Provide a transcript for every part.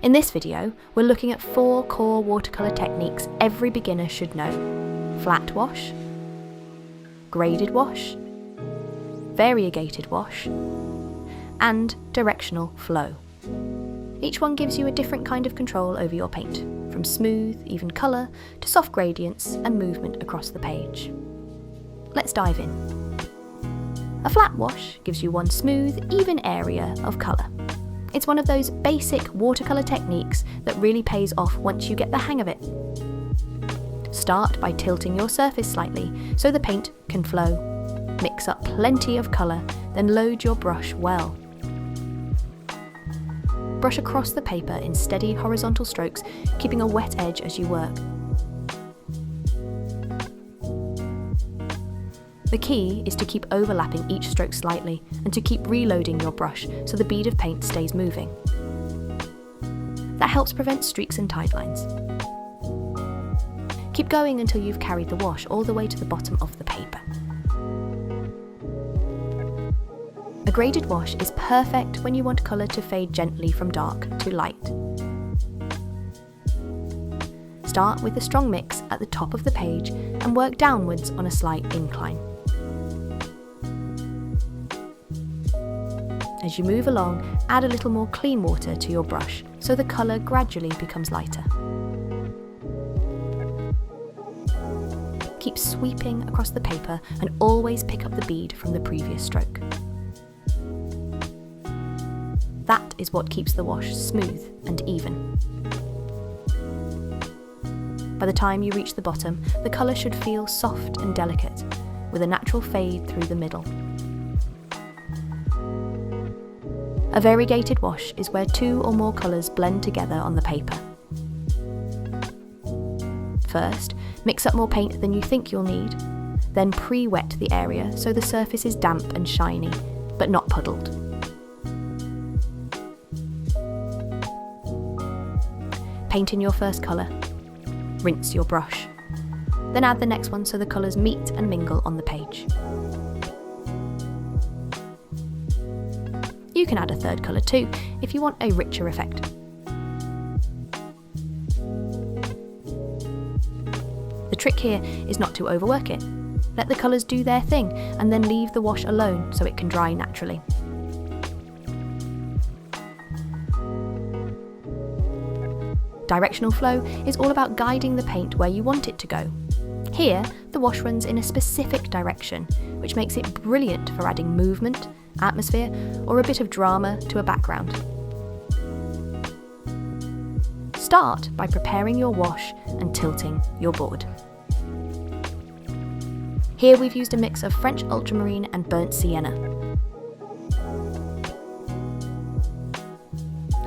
In this video, we're looking at 4 core watercolour techniques every beginner should know: flat wash, graded wash, variegated wash, and directional flow. Each one gives you a different kind of control over your paint, from smooth, even colour to soft gradients and movement across the page. Let's dive in. A flat wash gives you one smooth, even area of colour. It's one of those basic watercolour techniques that really pays off once you get the hang of it. Start by tilting your surface slightly so the paint can flow. Mix up plenty of colour, then load your brush well. Brush across the paper in steady horizontal strokes, keeping a wet edge as you work. The key is to keep overlapping each stroke slightly and to keep reloading your brush so the bead of paint stays moving. That helps prevent streaks and tight lines. Keep going until you've carried the wash all the way to the bottom of the paper. A graded wash is perfect when you want colour to fade gently from dark to light. Start with a strong mix at the top of the page and work downwards on a slight incline. As you move along, add a little more clean water to your brush so the colour gradually becomes lighter. Keep sweeping across the paper and always pick up the bead from the previous stroke. That is what keeps the wash smooth and even. By the time you reach the bottom, the colour should feel soft and delicate, with a natural fade through the middle. A variegated wash is where 2 or more colours blend together on the paper. First, mix up more paint than you think you'll need, then pre-wet the area so the surface is damp and shiny, but not puddled. Paint in your first colour. Rinse your brush. Then add the next one so the colours meet and mingle on the page. You can add a third colour too, if you want a richer effect. The trick here is not to overwork it. Let the colours do their thing and then leave the wash alone so it can dry naturally. Directional flow is all about guiding the paint where you want it to go. Here, the wash runs in a specific direction, which makes it brilliant for adding movement, atmosphere, or a bit of drama to a background. Start by preparing your wash and tilting your board. Here we've used a mix of French ultramarine and burnt sienna.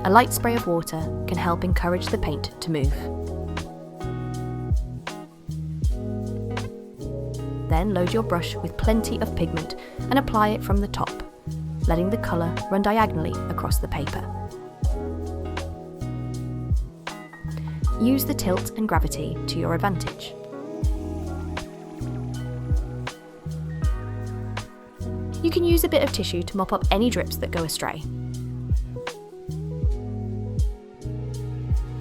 A light spray of water can help encourage the paint to move. Then load your brush with plenty of pigment and apply it from the top, letting the colour run diagonally across the paper. Use the tilt and gravity to your advantage. You can use a bit of tissue to mop up any drips that go astray.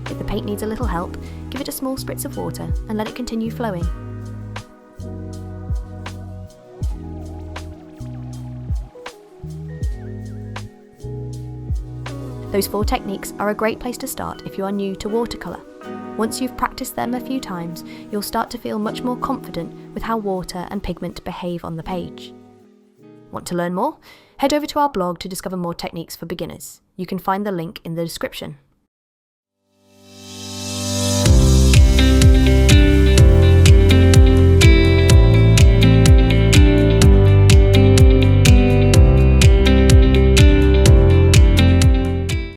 If the paint needs a little help, give it a small spritz of water and let it continue flowing. Those 4 techniques are a great place to start if you are new to watercolour. Once you've practiced them a few times, you'll start to feel much more confident with how water and pigment behave on the page. Want to learn more? Head over to our blog to discover more techniques for beginners. You can find the link in the description.